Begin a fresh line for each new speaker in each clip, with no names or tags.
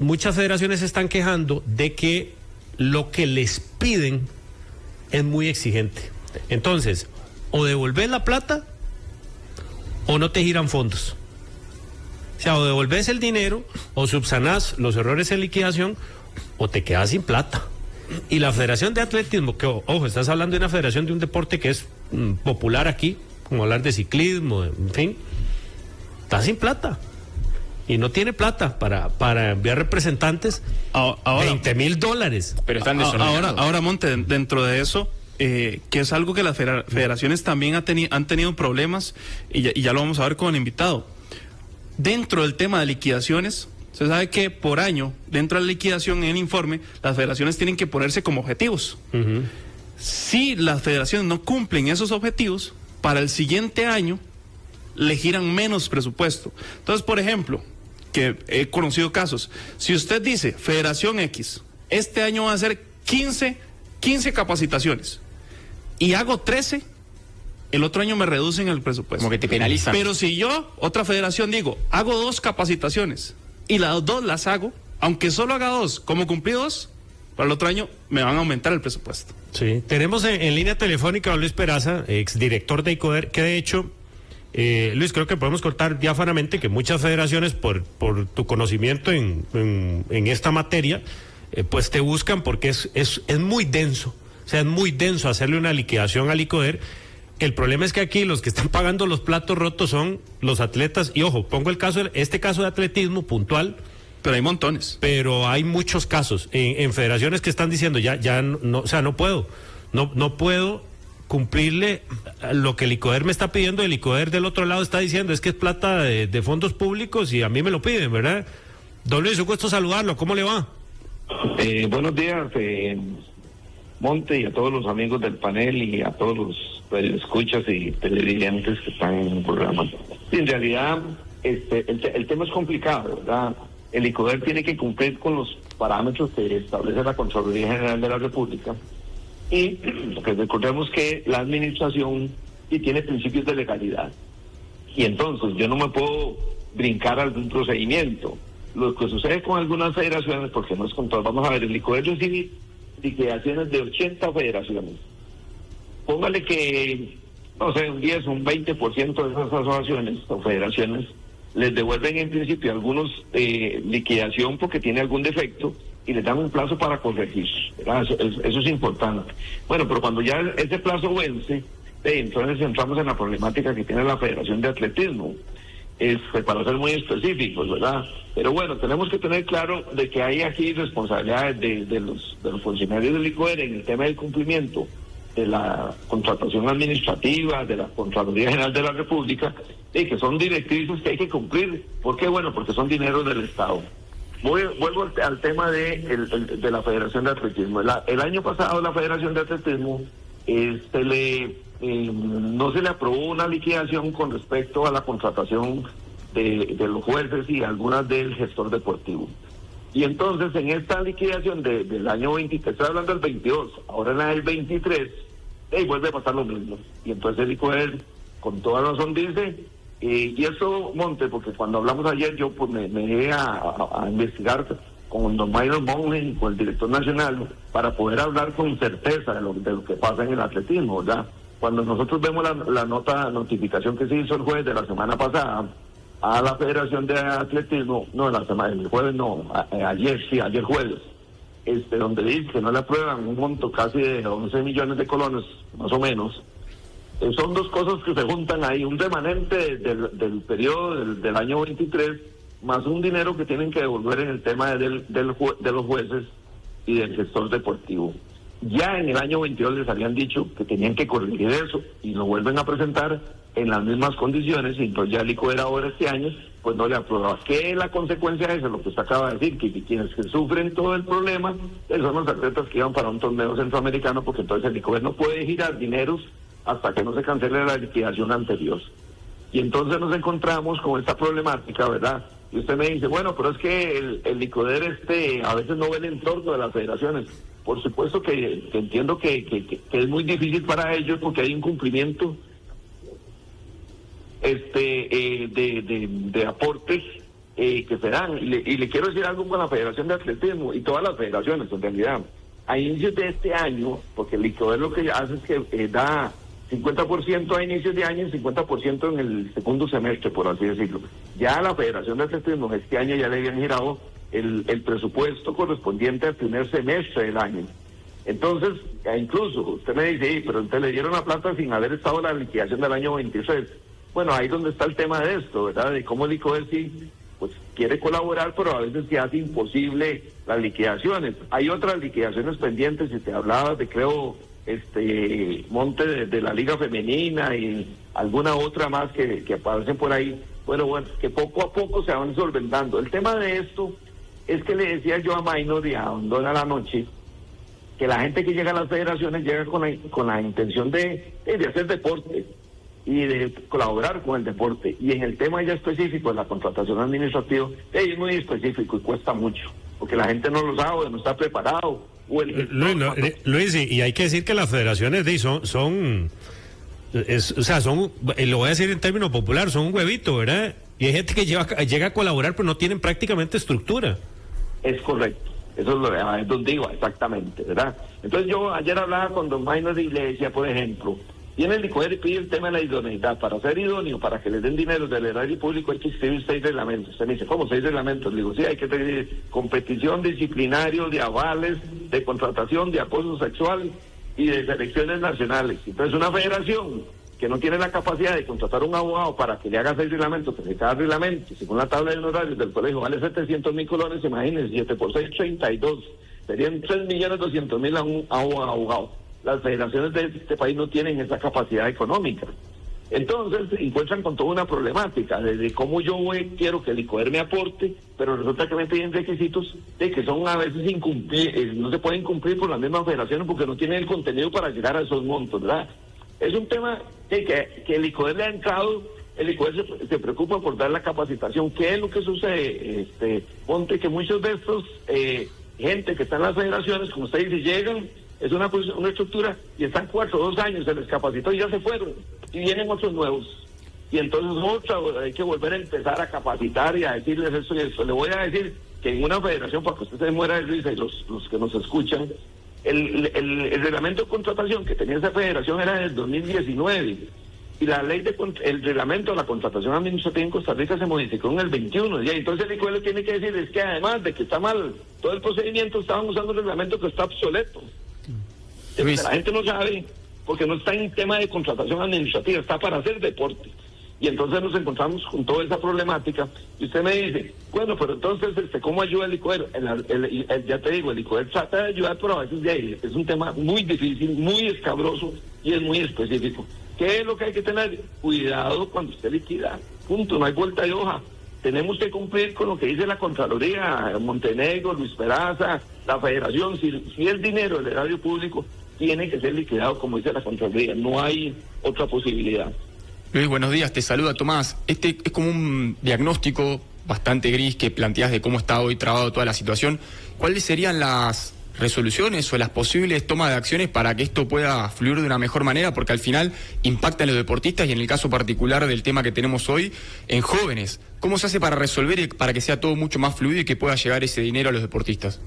muchas federaciones se están quejando de que lo que les piden es muy exigente. Entonces, o devolvés la plata o no te giran fondos. O sea, o devolvés el dinero o subsanás los errores en liquidación o te quedas sin plata. Y la Federación de Atletismo, que ojo, estás hablando de una federación de un deporte que es popular aquí, como hablar de ciclismo, en fin, está sin plata. Y no tiene plata para enviar representantes.
Ahora,
$20,000.
Pero están desordenados. Ahora, Monte, dentro de eso, que es algo que las federaciones también han tenido problemas, y ya lo vamos a ver con el invitado. Dentro del tema de liquidaciones, se sabe que por año, dentro de la liquidación en el informe, las federaciones tienen que ponerse como objetivos.
Uh-huh.
Si las federaciones no cumplen esos objetivos, para el siguiente año le giran menos presupuesto. Entonces, por ejemplo, que he conocido casos, si usted dice, Federación X, este año va a ser 15 capacitaciones, y hago 13, el otro año me reducen el presupuesto.
Como que te penalizan.
Pero si yo, otra federación, digo, hago 2 capacitaciones, y las 2 las hago, aunque solo haga 2, como cumplí 2, para el otro año me van a aumentar el presupuesto.
Sí, tenemos en línea telefónica a Luis Peraza, exdirector de ICODER, que de hecho, Luis, creo que podemos contar diáfanamente que muchas federaciones, por tu conocimiento en esta materia, pues te buscan porque es muy denso. O sea, es muy denso hacerle una liquidación al ICODER. El problema es que aquí los que están pagando los platos rotos son los atletas. Y ojo, pongo este caso de atletismo puntual.
Pero hay montones.
Pero hay muchos casos en federaciones que están diciendo ya no, o sea, no puedo cumplirle lo que el ICODER me está pidiendo. El ICODER del otro lado está diciendo es que es plata de fondos públicos y a mí me lo piden, ¿verdad? Don Luis, un gusto saludarlo. ¿Cómo le va?
Buenos días, Monte, y a todos los amigos del panel y a todos los radioescuchas y televidentes que están en el programa. En realidad, el tema es complicado, ¿verdad? El ICODER tiene que cumplir con los parámetros que establece la Contraloría General de la República, y pues recordemos que la administración sí tiene principios de legalidad, y entonces yo no me puedo brincar algún procedimiento. Lo que sucede con algunas federaciones, porque no es con todas, vamos a ver, el ICODER recibe liquidaciones de 80 federaciones. Póngale que, no sé, un 10, un 20% de esas asociaciones o federaciones les devuelven en principio algunos liquidación porque tiene algún defecto y les dan un plazo para corregir, ¿verdad? Eso es importante. Bueno, pero cuando ya ese plazo vence, entonces entramos en la problemática que tiene la Federación de Atletismo. Para ser muy específicos, ¿verdad? Pero bueno, tenemos que tener claro de que hay aquí responsabilidades de los funcionarios del ICODER en el tema del cumplimiento de la contratación administrativa, de la Contraloría General de la República, y que son directrices que hay que cumplir. ¿Por qué? Bueno, porque son dineros del Estado. Vuelvo al tema de la Federación de Atletismo. El año pasado la Federación de Atletismo no se le aprobó una liquidación con respecto a la contratación de los jueces y algunas del gestor deportivo. Y entonces en esta liquidación del año 23, estoy hablando del 22, ahora en la del 23, vuelve a pasar lo mismo. Y entonces el ICODER con toda razón dice, y eso, Monte, porque cuando hablamos ayer yo pues me dejé a investigar con don Myron Monge y con el director nacional para poder hablar con certeza de lo que pasa en el atletismo, ¿verdad? Cuando nosotros vemos la notificación que se hizo el jueves de la semana pasada a la Federación de Atletismo, ayer jueves, donde dice que no le aprueban un monto casi de 11 millones de colones, más o menos. Son dos cosas que se juntan ahí, un remanente del periodo del año 23, más un dinero que tienen que devolver en el tema de los jueces y del gestor deportivo. Ya en el año 22 les habían dicho que tenían que corregir eso y lo vuelven a presentar en las mismas condiciones, y entonces ya el ICODER ahora este año pues no le aprueba. ¿Qué es la consecuencia de eso? Lo que usted acaba de decir, que quienes que sufren todo el problema son los atletas que iban para un torneo centroamericano, porque entonces el ICODER no puede girar dineros hasta que no se cancele la liquidación anterior. Y entonces nos encontramos con esta problemática, ¿verdad? Y usted me dice, bueno, pero es que el ICODER a veces no ve el entorno de las federaciones. Por supuesto que entiendo que es muy difícil para ellos porque hay un cumplimiento de aportes que se dan. Y le quiero decir algo con la Federación de Atletismo y todas las federaciones, en realidad. A inicios de este año, porque el ICODER lo que hace es que da 50% a inicios de año y 50% en el segundo semestre, por así decirlo. Ya a la Federación de Atletismo este año ya le habían girado el presupuesto correspondiente al primer semestre del año. Entonces, incluso usted me dice, pero usted le dieron la plata sin haber estado en la liquidación del año 23. Bueno, ahí donde está el tema de esto, ¿verdad? De cómo el ICODER sí pues quiere colaborar, pero a veces se hace imposible las liquidaciones. Hay otras liquidaciones pendientes, si te hablabas de, creo, Monte de la Liga Femenina y alguna otra más que aparecen por ahí. Bueno, que poco a poco se van solventando. El tema de esto es que le decía yo a Maynor y a Dona la noche, que la gente que llega a las federaciones llega con la intención de hacer deporte y de colaborar con el deporte. Y en el tema ya específico de la contratación administrativa, es muy específico y cuesta mucho, porque la gente no lo sabe, no está preparado.
Luis, y hay que decir que las federaciones son lo voy a decir en términos popular, son un huevito, ¿verdad? Y hay gente que llega a colaborar, pero no tienen prácticamente estructura.
Es correcto. Eso es donde digo, exactamente, ¿verdad? Entonces yo ayer hablaba con don Maynor y le decía, por ejemplo, viene el ICODER y pide el tema de la idoneidad. Para ser idóneo, para que les den dinero del erario público hay que escribir 6 reglamentos. Usted me dice, ¿cómo 6 reglamentos? Le digo, sí, hay que tener competición, disciplinario, de avales, de contratación, de acoso sexual y de selecciones nacionales. Entonces una federación que no tiene la capacidad de contratar un abogado para que le haga 6 reglamentos, porque cada reglamento, según la tabla de honorarios del colegio, vale 700,000 colones, imagínense, 7 por 6, 32. Serían 3.200.000 a un abogado. Las federaciones de este país no tienen esa capacidad económica. Entonces se encuentran con toda una problemática, desde cómo yo quiero que el ICODER me aporte, pero resulta que me piden requisitos de que son a veces no se pueden cumplir por las mismas federaciones porque no tienen el contenido para llegar a esos montos, ¿verdad? Es un tema que el ICODER le ha entrado, el ICODER se preocupa por dar la capacitación. ¿Qué es lo que sucede, Monte? Que muchos de estos gente que está en las federaciones, como usted dice, llegan, es una estructura y están 4 o 2 años, se les capacitó y ya se fueron, y vienen otros nuevos. Y entonces hay que volver a empezar a capacitar y a decirles eso y eso. Le voy a decir que en una federación, para que usted se muera de risa y los que nos escuchan, el reglamento de contratación que tenía esa federación era del 2019 y la ley el reglamento de la contratación administrativa en Costa Rica se modificó en el 21. Y entonces el ICODER tiene que decir es que además de que está mal todo el procedimiento, estaban usando un reglamento que está obsoleto. La gente no sabe porque no está en tema de contratación administrativa, está para hacer deporte. Y entonces nos encontramos con toda esa problemática y usted me dice, bueno, pero entonces ¿cómo ayuda el ICODER? Ya te digo, el ICODER trata de ayudar, pero a veces es un tema muy difícil, muy escabroso y es muy específico. ¿Qué es lo que hay que tener? Cuidado cuando usted liquida, punto, no hay vuelta de hoja. Tenemos que cumplir con lo que dice la Contraloría, Montenegro, Luis Peraza, la Federación. Si el dinero del erario público tiene que ser liquidado como dice la Contraloría, no hay otra posibilidad.
Luis, buenos días, te saluda Tomás. Es como un diagnóstico bastante gris que planteas de cómo está hoy trabado toda la situación. ¿Cuáles serían las resoluciones o las posibles tomas de acciones para que esto pueda fluir de una mejor manera? Porque al final impacta en los deportistas y en el caso particular del tema que tenemos hoy, en jóvenes. ¿Cómo se hace para resolver y para que sea todo mucho más fluido y que pueda llegar ese dinero a los deportistas?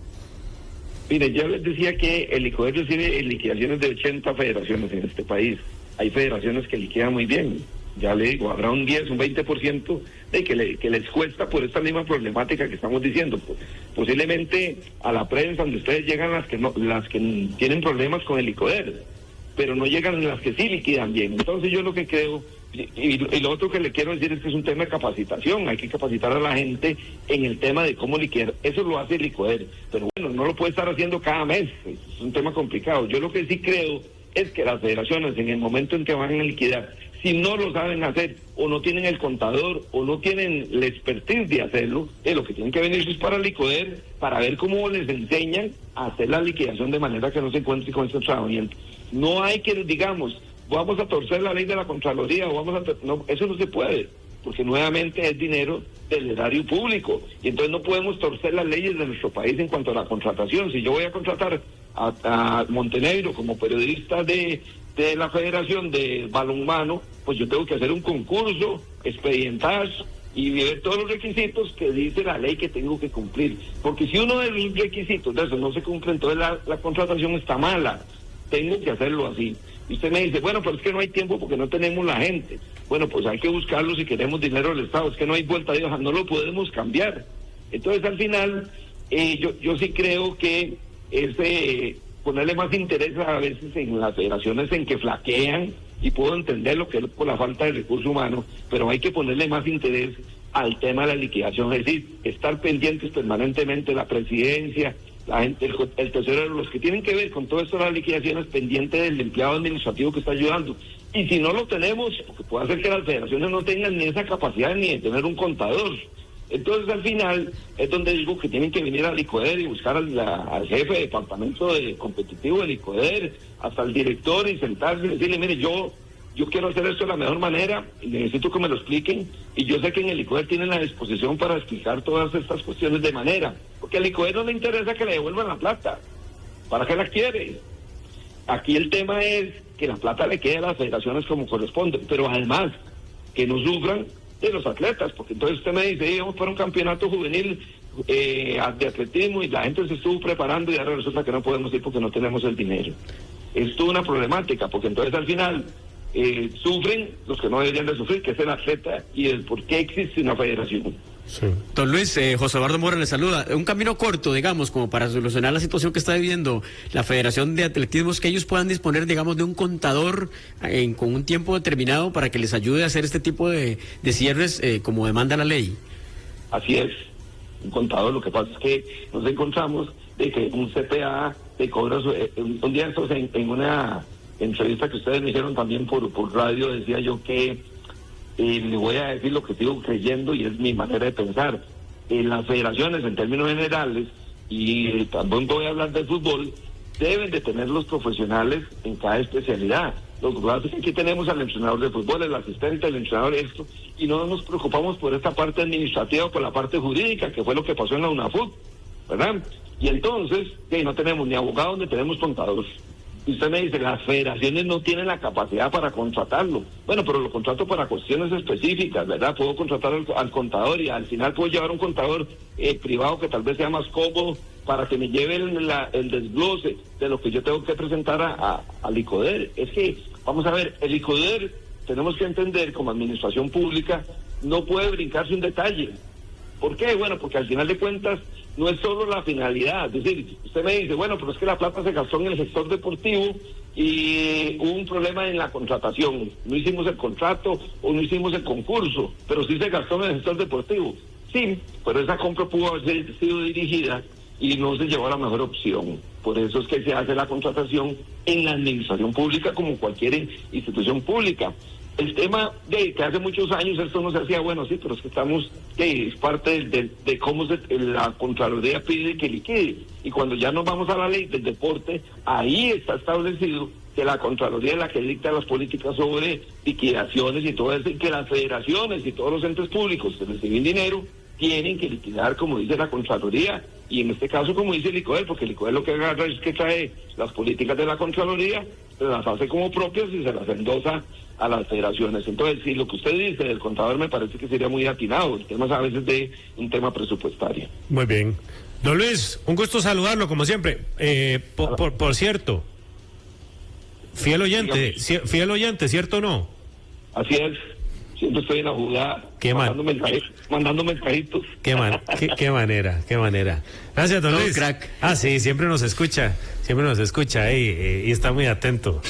Mire, yo les decía que el ICODER recibe liquidaciones de 80 federaciones en este país. Hay federaciones que liquidan muy bien. Ya le digo, habrá un 10, un 20% de que les cuesta por esta misma problemática que estamos diciendo. Posiblemente a la prensa donde ustedes llegan las que tienen problemas con el ICODER, pero no llegan las que sí liquidan bien. Entonces yo lo que creo, y lo otro que le quiero decir es que es un tema de capacitación. Hay que capacitar a la gente en el tema de cómo liquidar. Eso lo hace el ICODER, pero bueno, no lo puede estar haciendo cada mes. Es un tema complicado. Yo lo que sí creo es que las federaciones en el momento en que van a liquidar, si no lo saben hacer o no tienen el contador o no tienen la expertise de hacerlo, lo que tienen que venir es para el ICODER para ver cómo les enseñan a hacer la liquidación de manera que no se encuentre con estos tratamientos. No hay que, digamos, vamos a torcer la ley de la Contraloría o no, eso no se puede, porque nuevamente es dinero del erario público y entonces no podemos torcer las leyes de nuestro país en cuanto a la contratación. Si yo voy a contratar a Montenegro como periodista de la Federación de Balonmano, pues yo tengo que hacer un concurso, expedientar, y ver todos los requisitos que dice la ley que tengo que cumplir. Porque si uno de los requisitos de eso no se cumple, entonces la contratación está mala. Tengo que hacerlo así. Y usted me dice, bueno, pero es que no hay tiempo porque no tenemos la gente. Bueno, pues hay que buscarlo si queremos dinero del Estado. Es que no hay vuelta de hoja, no lo podemos cambiar. Entonces, al final, yo sí creo que es ponerle más interés a veces en las federaciones en que flaquean, y puedo entender lo que es por la falta de recursos humanos, pero hay que ponerle más interés al tema de la liquidación, es decir, estar pendientes permanentemente la presidencia, la gente, el tesorero, los que tienen que ver con todo esto de las liquidaciones, pendiente del empleado administrativo que está ayudando. Y si no lo tenemos, porque puede ser que las federaciones no tengan ni esa capacidad ni de tener un contador. Entonces, al final, es donde digo que tienen que venir al ICODER y buscar al jefe de departamento competitivo del ICODER, hasta el director, y sentarse y decirle, mire, yo quiero hacer esto de la mejor manera y necesito que me lo expliquen, y yo sé que en el ICODER tienen la disposición para explicar todas estas cuestiones de manera, porque al ICODER no le interesa que le devuelvan la plata. ¿Para qué la quiere? Aquí el tema es que la plata le quede a las federaciones como corresponde, pero además que no sufran de los atletas, porque entonces usted me dice, íbamos para un campeonato juvenil de atletismo y la gente se estuvo preparando y ahora resulta que no podemos ir porque no tenemos el dinero. Es toda una problemática, porque entonces al final sufren los que no deberían de sufrir, que es el atleta y el por qué existe una federación.
Sí. Don Luis, José Eduardo Mora le saluda. Un camino corto, digamos, como para solucionar la situación que está viviendo la Federación de Atletismo, es que ellos puedan disponer, digamos, de un contador con un tiempo determinado para que les ayude a hacer este tipo de cierres como demanda la ley.
Así es, un contador. Lo que pasa es que nos encontramos de que un CPA te cobra, un día estos en una entrevista que ustedes me hicieron también por radio, decía yo que le voy a decir lo que sigo creyendo y es mi manera de pensar. En las federaciones, en términos generales, y también voy a hablar de fútbol, deben de tener los profesionales en cada especialidad. Lo que pasa es que aquí tenemos al entrenador de fútbol, el asistente, el entrenador esto, y no nos preocupamos por esta parte administrativa o por la parte jurídica, que fue lo que pasó en la UNAFUT, ¿verdad? Y entonces, no tenemos ni abogados ni tenemos contadores. Y usted me dice, las federaciones no tienen la capacidad para contratarlo. Bueno, pero lo contrato para cuestiones específicas, ¿verdad? Puedo contratar al contador y al final puedo llevar un contador privado que tal vez sea más cómodo para que me lleve el desglose de lo que yo tengo que presentar al ICODER. Es que, vamos a ver, el ICODER, tenemos que entender, como administración pública, no puede brincarse un detalle. ¿Por qué? Bueno, porque al final de cuentas no es solo la finalidad. Es decir, usted me dice, bueno, pero es que la plata se gastó en el sector deportivo y hubo un problema en la contratación. No hicimos el contrato o no hicimos el concurso, pero sí se gastó en el sector deportivo. Sí, pero esa compra pudo haber sido dirigida y no se llevó a la mejor opción. Por eso es que se hace la contratación en la administración pública como cualquier institución pública. El tema de que hace muchos años esto no se hacía, bueno, sí, pero es que estamos, es parte de cómo la Contraloría pide que liquide. Y cuando ya nos vamos a la ley del deporte, ahí está establecido que la Contraloría es la que dicta las políticas sobre liquidaciones y todo eso, y que las federaciones y todos los entes públicos que reciben dinero tienen que liquidar, como dice la Contraloría, y en este caso como dice el ICODER, porque el ICODER lo que agarra es que trae las políticas de la Contraloría, se las hace como propias y se las endosa a las federaciones. Entonces, si lo que usted dice del contador me parece que sería muy atinado, el tema es a veces de un tema presupuestario.
Muy bien. Don Luis, un gusto saludarlo como siempre. Por cierto, fiel oyente, ¿cierto o no?
Así es. Siempre estoy en la jugada, mandando mensajitos.
Qué manera. Gracias, don Luis.
Crack.
Sí, siempre nos escucha y está muy atento